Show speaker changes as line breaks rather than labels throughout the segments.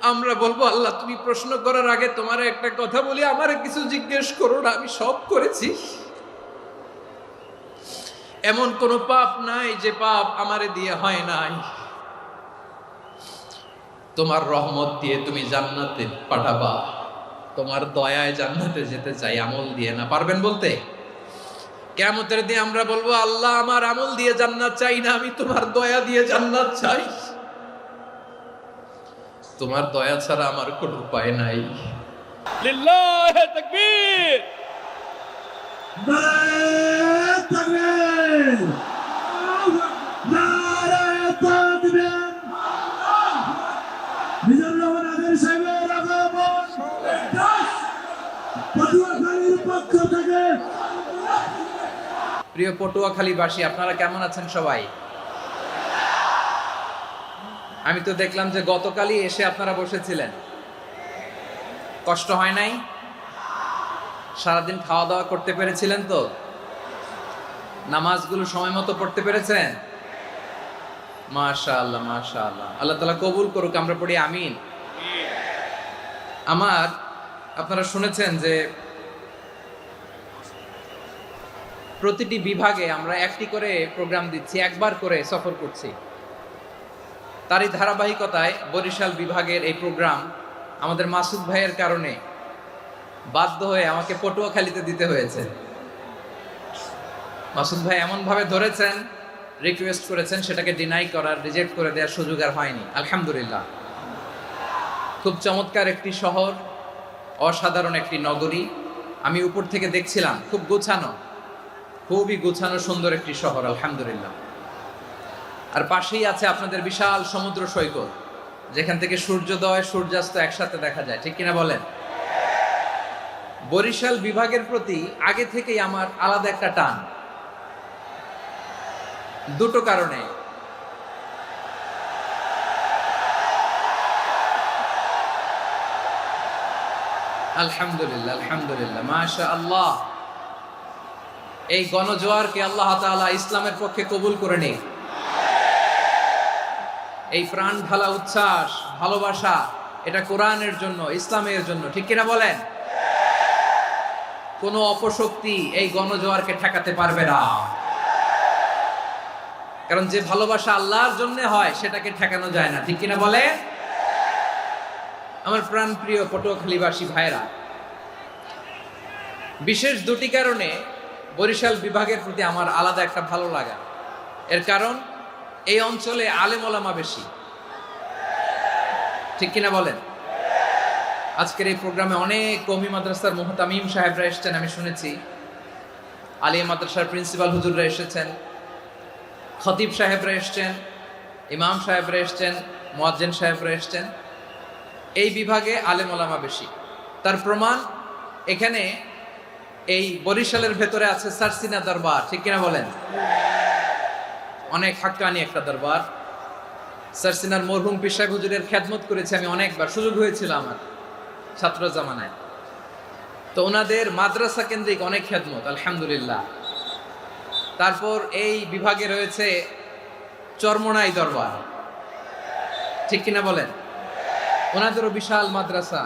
আমরা বলবো আল্লাহ তুমি প্রশ্ন করার আগে তোমার একটা কথা বলি, আমারে কিছু জিজ্ঞেস করো না, আমি সব করেছি। এমন কোন পাপ নাই যে পাপ আমারে দিয়ে হয় নাই। তোমার রহমত দিয়ে তুমি জান্নাতে পাঠাবা, তোমার দয়ায় জান্নাতে যেতে চাই, আমল দিয়ে না। পারবেন বলতে? কিয়ামতের দিন আমরা বলবো আল্লাহ আমার আমল দিয়ে জান্নাত চাই না, আমি তোমার দয়া দিয়ে জান্নাত চাই। তোমার দয়া ছাড়া আমার কোনো উপায় নাই।
লিল্লাহি তাকবীর,
নারায়ে তাকবীর, নারায়ে তাকবীর। মিজানুর রহমান আদের সাহেবের আগমন পটুয়াখালীর পক্ষ থেকে।
প্রিয় পটুয়াখালীবাসী, আপনারা কেমন আছেন সবাই? আমি তো দেখলাম যে গতকালই এসে আপনারা বসেছিলেন, কষ্ট হয় নাই? সারাদিন খাওয়া দাওয়া করতে পেরেছিলেন তো? নামাজগুলো সময় মতো পড়তে পেরেছেন? মাশাআল্লাহ মাশাআল্লাহ, আল্লাহ তাআলা কবুল করুক, আমরা পড়ি আমিন। আপনারা শুনেছেন যে প্রতিটি বিভাগে আমরা একটি করে প্রোগ্রাম দিচ্ছি, একবার করে সফর করছি। তারই ধারাবাহিকতায় বরিশাল বিভাগের এই প্রোগ্রাম আমাদের মাসুদ ভাইয়ের কারণে বাধ্য হয়ে আমাকে পটুয়াখালীতে দিতে হয়েছে। মাসুদ ভাই এমনভাবে ধরেছেন, রিকোয়েস্ট করেছেন, সেটাকে ডিনাই করার, রিজেক্ট করে দেওয়ার সুযোগ আর হয়নি। আলহামদুলিল্লাহ, খুব চমৎকার একটি শহর, অসাধারণ একটি নগরী। আমি উপর থেকে দেখছিলাম, খুব গোছানো, খুবই গোছানো সুন্দর একটি শহর, আলহামদুলিল্লাহ। আর পাশেই আছে আপনাদের বিশাল সমুদ্র সৈকত, যেখান থেকে সূর্যোদয় সূর্যাস্ত একসাথে দেখা যায়, ঠিক কিনা বলেন? বরিশাল বিভাগের প্রতি আগে থেকেই আমার আলাদা একটা টান, দুটো কারণে। আলহামদুলিল্লাহ আলহামদুলিল্লাহ, মাশাআল্লাহ। এই গণজোয়ারকে আল্লাহ তাআলা ইসলামের পক্ষে কবুল করে নিক। এই প্রাণ ঢালা উচ্ছ্বাস, ভালোবাসা, এটা কোরআনের জন্য, ইসলামের জন্য, ঠিক কিনা বলেন? কোনো অপশক্তি এই গণজোয়ারকে ঠেকাতে পারবে না, কারণ যে ভালোবাসা আল্লাহর জন্য হয় সেটাকে ঠেকানো যায় না, ঠিক কিনা বলে? আমার প্রাণ প্রিয় পটুয়াখালীবাসী ভাইরা, বিশেষ দুটি কারণে বরিশাল বিভাগের প্রতি আমার আলাদা একটা ভালো লাগা। এর কারণ, এই অঞ্চলে আলেম ওলামা বেশি, ঠিক কিনা বলেন? আজকের এই প্রোগ্রামে অনেক কওমি মাদ্রাসার মুহতামিম সাহেবরা এসেছেন, আমি শুনেছি। আলিয়া মাদ্রাসার প্রিন্সিপাল হুজুররা এসেছেন, খতিব সাহেবরা এসেছেন, ইমাম সাহেবরা এসেছেন, মুয়াজ্জিন সাহেবরা এসেছেন। এই বিভাগে আলেম ওলামা বেশি। তার প্রমাণ, এখানে এই বরিশালের ভেতরে আছে সারসিনা দরবার, ঠিক কিনা বলেন? অনেক হাক্কানি একটা দরবার। সারসিনার মরহুম পীর সাহেব হুজুরের খেদমত করেছি আমি অনেকবার, সুযোগ হয়েছিল আমার ছাত্র জামানায়। তো ওনাদের মাদ্রাসা কেন্দ্রিক অনেক খেদমত, আলহামদুলিল্লাহ। তারপর এই বিভাগে রয়েছে চরমোনাই দরবার, ঠিক কিনা বলেন? ওনাদেরও বিশাল মাদ্রাসা,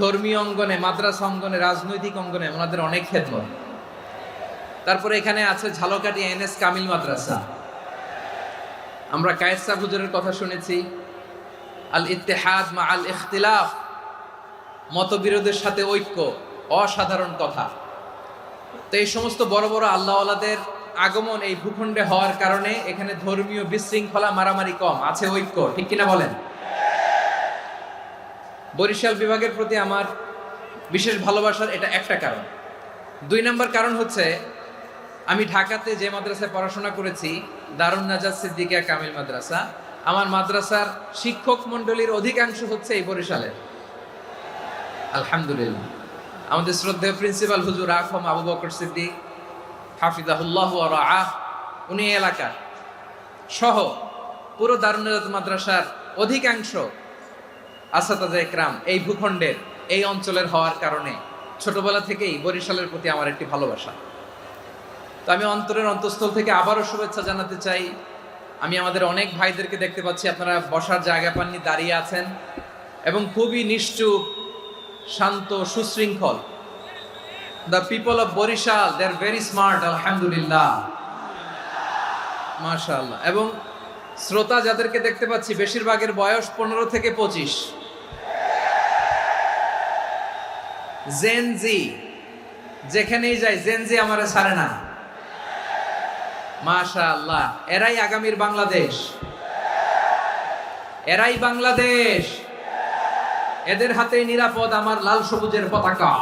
ধর্মীয় অঙ্গনে, মাদ্রাসা অঙ্গনে, রাজনৈতিক অঙ্গনে ওনাদের অনেক খেদমত। তারপরে এখানে আছে ঝালকাঠি এনএস কামিল মাদ্রাসা। আমরা কায়েস সাহেব হুজুরের কথা শুনেছি, আল ইত্তেহাদ মা আল ইখতিলাফ, মতবিরোধের সাথে ঐক্য, অসাধারণ কথা। তো এই সমস্ত বড় বড় আল্লাহওয়ালাদের আগমন এই ভূখণ্ডে হওয়ার কারণে এখানে ধর্মীয় বিশৃঙ্খলা, মারামারি কম, আছে ঐক্য, ঠিক কিনা বলেন? বরিশাল বিভাগের প্রতি আমার বিশেষ ভালোবাসার এটা একটা কারণ। দুই নম্বর কারণ হচ্ছে, আমি ঢাকাতে যে মাদ্রাসায় পড়াশোনা করেছি, দারুন নাজাত সিদ্দিকিয়া কামিল মাদ্রাসা, আমার মাদ্রাসার শিক্ষক মন্ডলীর অধিকাংশ হচ্ছে এই বরিশালের, আলহামদুলিল্লাহ। আমাদের শ্রদ্ধেয় প্রিন্সিপাল হুজুর আখম আবু বকর সিদ্দিক হাফিজাহুল্লাহ ওয়া রাআহ, উনি এলাকার সহ পুরো দারুন নাজাত মাদ্রাসার অধিকাংশ আসাতাজা ইকরাম এই ভূখণ্ডের, এই অঞ্চলের হওয়ার কারণে ছোটবেলা থেকেই বরিশালের প্রতি আমার একটি ভালোবাসা। তো আমি অন্তরের অন্তঃস্থল থেকে আবারও শুভেচ্ছা জানাতে চাই। আমি আমাদের অনেক ভাইদেরকে দেখতে পাচ্ছি, আপনারা বসার জায়গা পাননি, দাঁড়িয়ে আছেন। এবং খুবই নিশ্চুপ, শান্ত, সুশৃঙ্খল। The people of Barishal, they are very smart, আলহামদুলিল্লাহ, মাশাআল্লাহ। এবং শ্রোতা যাদেরকে দেখতে পাচ্ছি বেশিরভাগের বয়স 15 থেকে 25। জেনজি, যেখানেই যাই জেনজি আমারে ছাড়ে না, মাশাআল্লাহ। এরাই আগামীর বাংলাদেশ, এরাই বাংলাদেশ। এদের হাতেই নিরাপদ আমার লাল সবুজের পতাকা,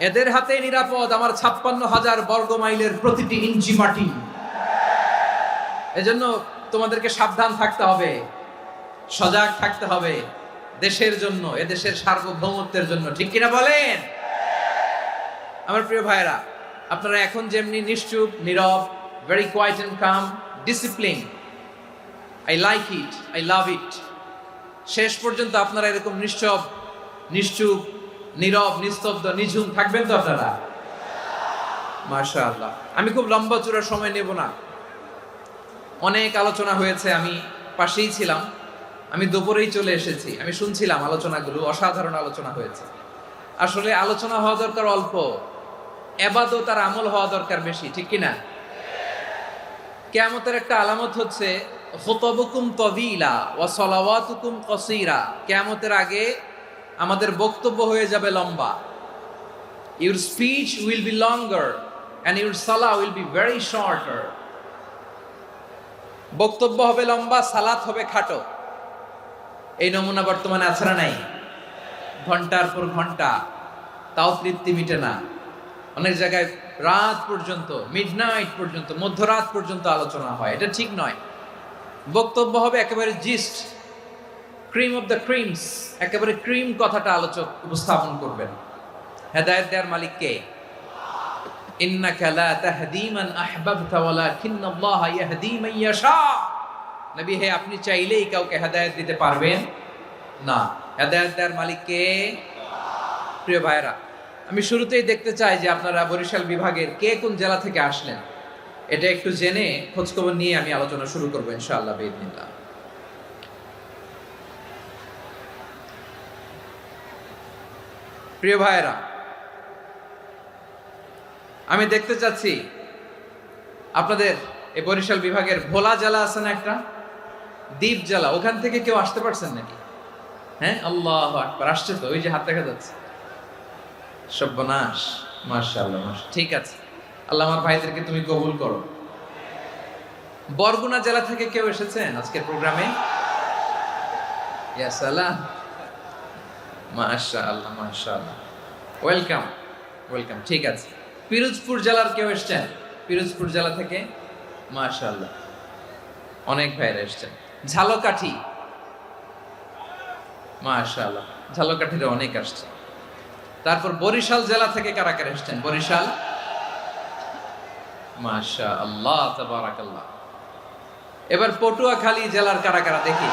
এদের হাতেই নিরাপদ আমার 56,000 বর্গ মাইলের প্রতিটি ইঞ্চি মাটি। এজন্য তোমাদেরকে সাবধান থাকতে হবে, সজাগ থাকতে হবে দেশের জন্য, এদেশের সার্বভৌমত্বের জন্য, ঠিক কিনা বলেন? আমার প্রিয় ভাইরা, আপনারা এখন যেমনি নিশ্চুপ, নীরব, very quiet and calm, discipline, I like it, I love it. শেষ পর্যন্ত আপনারা এরকম নিশ্চুপ, নীরব, নিস্তব্ধ, নিঝুম থাকবেন তো আপনারা? মাশাআল্লাহ। আমি খুব লম্বা চূড়া সময় নেব না, অনেক আলোচনা হয়েছে, আমি পাশেই ছিলাম, আমি দুপুরেই চলে এসেছি, আমি শুনছিলাম আলোচনাগুলো, অসাধারণ আলোচনা হয়েছে। আসলে আলোচনা হওয়া দরকার অল্প, ইবাদত আর আমল হওয়া দরকার বেশি, ঠিক কিনা? কিয়ামতের একটা আলামত হচ্ছে খুতবুকুম তাওয়িলা ওয়া সালাওয়াতুকুম কাসীরা। কিয়ামতের আগে আমাদের বক্তব্য হয়ে যাবে লম্বা। Your speech will be longer and your salah will be very shorter. বক্তব্য হবে লম্বা, সালাত হবে খাটো। এই নমুনা বর্তমানে আছে না নাই? ঘন্টার পর ঘন্টা, তাও তৃপ্তি মিটে না। অনেক জায়গায় রাত পর্যন্ত, মিডনাইট পর্যন্ত, মধ্যরাত পর্যন্ত আলোচনা হয়, এটা ঠিক নয়। বক্তব্য হবে একেবারে gist, cream of the creams, একেবারে ক্রিম কথাটা আলোচক উপস্থাপন করবেন। হেদায়েত দেওয়ার মালিক কে? ইন্নাকা লা তাহদি মান আহবাবতা ওয়ালাকিন্নাল্লাহা ইয়াহদি মান ইয়াশা। নবী হে, আপনি চাইলেই কাউকে হেদায়েত দিতে পারবেন না, হেদায়েত দেওয়ার মালিক কে? প্রিয় ভাইরা, আমি শুরুতেই দেখতে চাই যে আপনারা বরিশাল বিভাগের কে কোন জেলা থেকে আসলেন, এটা একটু জেনে খোঁজখবর নিয়ে আমি আলোচনা শুরু করবো ইনশাআল্লাহ বিইذنিল্লাহ। প্রিয় ভাইরা, আমি দেখতে চাচ্ছি আপনাদের এই বরিশাল বিভাগের ভোলা জেলা আছে না একটা, দ্বীপ জেলা, ওখান থেকে কেউ আসতে পারছেন নাকি? হ্যাঁ, আল্লাহু আকবার, আসছে তো, ওই যে হাত দেখা যাচ্ছে। সর্বনাশ, মাশাআল্লাহ, ঠিক আছে, আল্লাহ আমার ভাইদেরকে তুমি কবুল করো। বরগুনা জেলা থেকে কেউ এসেছেন আজকের প্রোগ্রামে? ইয়া সালাম, মাশাআল্লাহ, মাশাআল্লাহ, ওয়েলকাম, ওয়েলকাম, ঠিক আছে। পিরোজপুর জেলার কেউ এসেছেন? পিরোজপুর জেলা থেকে মাশাআল্লাহ অনেক ভাইরা এসেছেন। ঝালকাঠি, মাশাআল্লাহ, ঝালকাঠির অনেক আসছে। তারপর বরিশাল জেলা থেকে কারা কারা এসেছেন? বরিশাল, মাশাআল্লাহ, তাবারাকাল্লাহ। এবার পটুয়াখালী জেলার কারা কারা দেখি?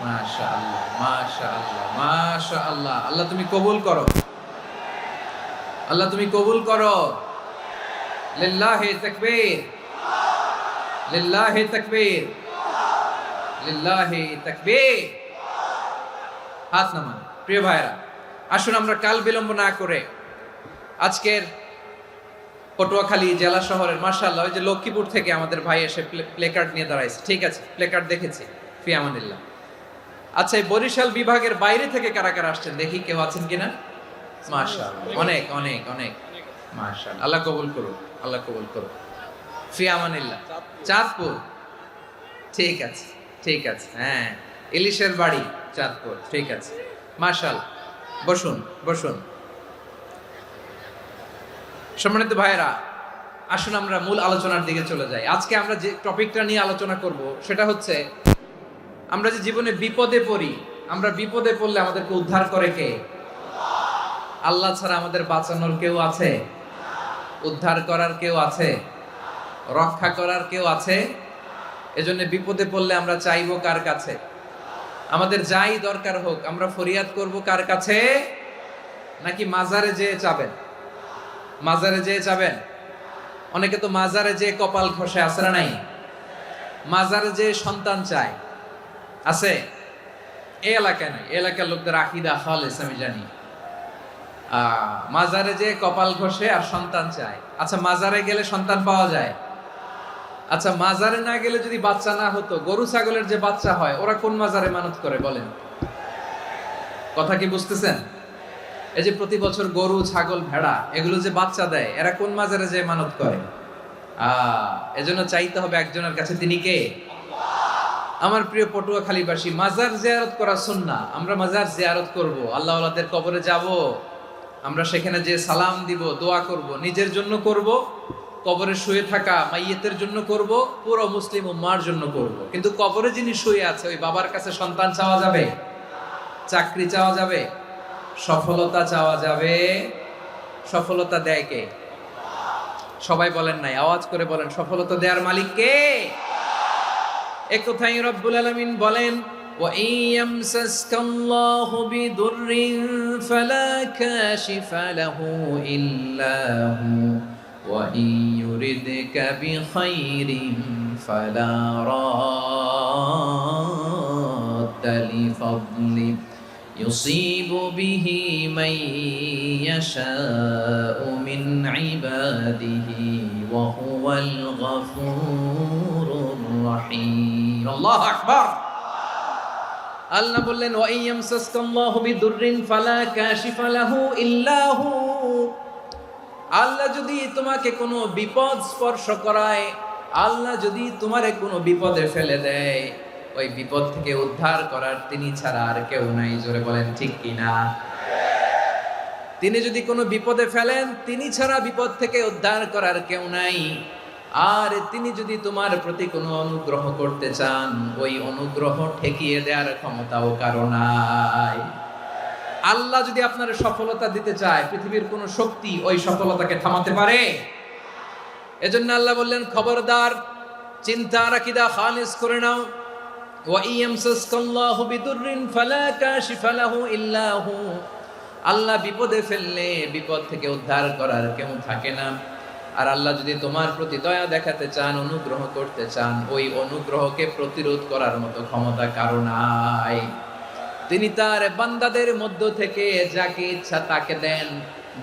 মাশাআল্লাহ, মাশাআল্লাহ, মাশাআল্লাহ। আল্লাহ তুমি কবুল করো, আল্লাহ তুমি কবুল করো। লিল্লাহি তাকবীর, লিল্লাহি তাকবীর, লিল্লাহি তাকবীর। হাত নামান। প্রিয় ভাইরা, আসুন আমরা কাল বিলম্ব না করে আজকের পটুয়াখালী জেলা শহরের, মাশাআল্লাহ, ওই যে লক্ষ্মীপুর থেকে আমাদের ভাই এসে প্লেকার্ড নিয়ে দাঁড়াইছে, ঠিক আছে, প্লেকার্ড দেখেছি, ফি আমানিল্লাহ। আচ্ছা, এই বরিশাল বিভাগের বাইরে থেকে কারা কারা আসছেন দেখি, কেউ আছেন কিনা? মাশাআল্লাহ, অনেক অনেক অনেক, মাশাআল্লাহ, আল্লাহ কবুল করুন, আল্লাহ কবুল করুন, ফি আমানিল্লাহ। চাঁদপুর, ঠিক আছে, ঠিক আছে, হ্যাঁ, ইলিশের বাড়ি, চাঁদপুর, ঠিক আছে, মাশাআল্লাহ। বসুন, বসুন। সম্মানিত ভাইরা, আসুন আমরা মূল আলোচনার দিকে চলে যাই। আজকে আমরা যে টপিকটা নিয়ে আলোচনা করব সেটা হচ্ছে, আমরা যে জীবনে বিপদে পড়ি, আমরা বিপদে পড়লে আমাদেরকে উদ্ধার করে কে? আল্লাহ ছাড়া আমাদের বাঁচানোর কেউ আছে? উদ্ধার করার কেউ আছে? রক্ষা করার কেউ আছে? এজন্য বিপদে পড়লে আমরা চাইবো কার কাছে? আমাদের যাই দরকার হোক আমরা ফরিয়াদ করব কার কাছে? নাকি মাজারে যেয়ে চাবেন? মাজারে যেয়ে চাবেন? অনেকে তো মাজারে যেয়ে কপাল ঘষে, আছে না নাই? মাজারে যে সন্তান চায় আছে? এই এলাকায় নাই, এই এলাকার লোকদের আকীদা খালেস আমি জানি। মাজারে যে কপাল ঘষে আর সন্তান চায়। আচ্ছা, মাজারে গেলে সন্তান পাওয়া যায়? আচ্ছা, মাজারে না গেলে যদি বাচ্চা না হতো, গরু ছাগলের যে বাচ্চা হয় ওরা কোন মাজারে মানত করে বলেন? কথা কি বুঝতেছেন? এই যে প্রতি বছর গরু ছাগল ভেড়া এগুলো যে বাচ্চা দেয়, এরা কোন মাজারে যে মানত করে? এজন্য চাইতে হবে একজনের কাছে, তিনি কে? আমার প্রিয় পটুয়াখালীবাসী, মাজার জিয়ারত করা সুন্নাহ। আমরা মাজার জিয়ারত করব, আল্লাহ ওয়ালাদের কবরে যাব, আমরা সেখানে যে সালাম দিব, দোয়া করব, নিজের জন্য করব, কবরে শুয়ে থাকা মাইয়েতের জন্য করব, পুরো মুসলিম উম্মার জন্য করব। কিন্তু কবরে যিনি শুয়ে আছে ওই বাবার কাছে সন্তান চাওয়া যাবে? চাকরি চাওয়া যাবে? সফলতা চাওয়া যাবে? সফলতা দেয় কে? সবাই বলেন নাই, আওয়াজ করে বলেন, সফলতা দেওয়ার মালিক কে? এক কথাই রব্বুল আলামিন বলেন, ওয়া ইয়ামসাসকাল্লাহু বিদুররিন ফালা কাশিফা লাহু ইল্লা হু ওয়া ইয়ুরিদকা বিখাইরিন ফালা রাদ্দা লিফাদলি ইউসিবু বিহি মান ইয়াশাউ মিন ইবাদিহি ওয়া হুয়াল গফুরুর রহিম। আল্লাহু আকবার। আল্লাহ বললেন, ওয়া ইয়ামসাসকাল্লাহু বিদুররিন ফালা কাশিফা লাহু ইল্লা হু। আল্লাহ যদি তোমাকে কোনো বিপদ স্পর্শ করায়, আল্লাহ যদি তোমারে কোনো বিপদে ফেলে দেয়, ওই বিপদ থেকে উদ্ধার করার তিনি ছাড়া আর কেউ নাই। জোরে বলেন ঠিক কিনা? তিনি যদি কোনো বিপদে ফেলেন, তিনি ছাড়া বিপদ থেকে উদ্ধার করার কেউ নাই। আর তিনি যদি তোমার প্রতি কোনো অনুগ্রহ করতে চান, ওই অনুগ্রহ ঠেকিয়ে দেওয়ার ক্ষমতাও কারো নাই। আল্লাহ যদি আপনার সফলতা দিতে চায়, পৃথিবীর কোনো শক্তি ওই সফলতাকে থামাতে পারে? এজন্য আল্লাহ বললেন, খবরদার, চিন্তা আর আকীদা খালিস করে নাও। ওয়া ইয়ামসাসকাল্লাহু বিদুররিন ফালা কাশিফা লাহু ইল্লা হু। আল্লাহ বিপদে ফেললে বিপদ থেকে উদ্ধার করার কেউ থাকে না। আর আল্লাহ যদি তোমার প্রতি দয়া দেখাতে চান, অনুগ্রহ করতে চান, ওই অনুগ্রহকে প্রতিরোধ করার মতো ক্ষমতা কারো নাই। তিনি তার বান্দাদের মধ্য থেকে যাকে ইচ্ছা তাকে দেন,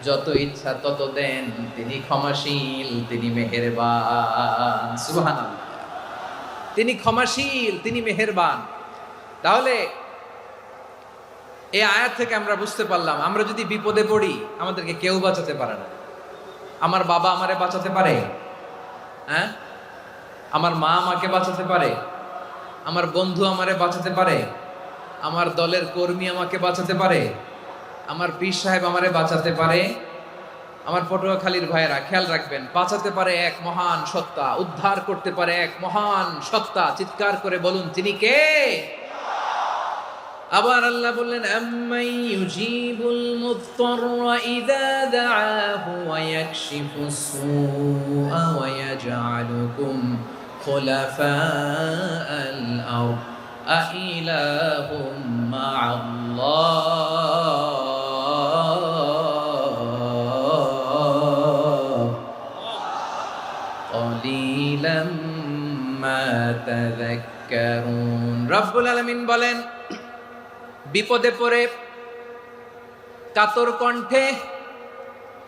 যত ইচ্ছা তত দেন। তিনি ক্ষমাশীল, তিনি মেহেরবান। সুবহানাল্লাহ। তিনি ক্ষমাশীল, তিনি মেহেরবান। তাহলে এই আয়াত থেকে আমরা বুঝতে পারলাম, আমরা যদি বিপদে পড়ি আমাদেরকে কেউ বাঁচাতে পারে না। আমার বাবা আমারে বাঁচাতে পারে? হ্যাঁ? আমার মা আমাকে বাঁচাতে পারে? আমার বন্ধু আমারে বাঁচাতে পারে? আমার দলের কর্মী আমাকে বাঁচাতে পারে? আমার পীর সাহেব আমারে বাঁচাতে পারে? আমার পটুয়াখালীর ভাইয়েরা খেয়াল রাখবেন, বাঁচাতে পারে এক মহান সত্তা, উদ্ধার করতে পারে এক মহান সত্তা। চিৎকার করে বলুন, তিনি কে? আবার আল্লাহ বললেন, আম্মাই ইউজিবুল মুত্তাররা ইযা দাআহু ওয়া ইয়াকশিফুস সুআ ওয়া ইয়াজআলুকুম খুলাফাআল আরদ আইলাহুম মা'আল্লাহ ক্বালিলাম মা তাযাক্কারুন। রব্বুল আলামিন বলেন, বিপদে পড়ে কাতর কণ্ঠে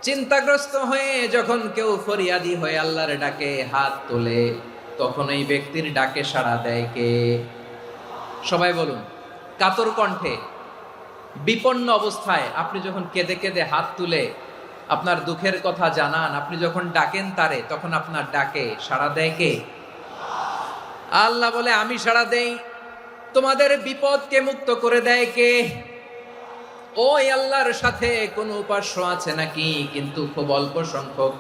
চিন্তাগ্রস্ত হয়ে যখন কেউ ফরিয়াদি হয়ে আল্লাহর ডাকে হাত তোলে, তখন এই ব্যক্তির ডাকে সাড়া দেয় কে? সবাই বলুন। কাতর কণ্ঠে বিপন্ন অবস্থায় আপনি যখন কেঁদে কেঁদে হাত তুলে আপনার দুঃখের কথা জানান, আপনি যখন ডাকেন তারে, তখন আপনার ডাকে সাড়া দেয় কে? আল্লাহ বলে, আমি সাড়া দেই। তোমাদের বিপদকে মুক্ত করে দেয় কে? ওই আল্লাহর সাথে কোন উপাস্য আছে নাকি? কিন্তু খুব অল্প সংখ্যক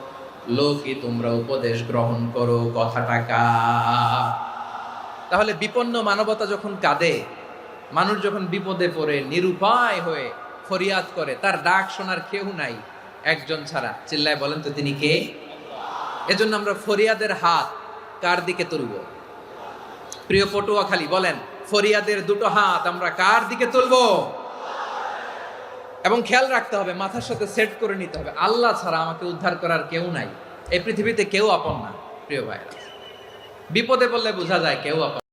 লোকই তোমরা উপদেশ গ্রহণ করো। কথাটা কার? তাহলে বিপন্ন মানবতা যখন কাঁদে, মানুষ যখন বিপদে পড়ে নিরুপায় হয়ে ফরিয়াদ করে, তার ডাক শোনার কেউ নাই একজন ছাড়া। চিল্লায় বলেন তো, তিনি কে? এজন্য আমরা ফরিয়াদের হাত কার দিকে তুলব? প্রিয় পটুয়াখালী বলেন, ফরিয়াদের দুটো হাত আমরা কার দিকে তুলবো? এবং খেয়াল রাখতে হবে, মাথার সাথে সেট করে নিতে হবে, আল্লাহ ছাড়া আমাকে উদ্ধার করার কেউ নাই। এই পৃথিবীতে কেউ আপন না। প্রিয় ভাইরা, বিপদে পড়লে বোঝা যায় কেউ আপন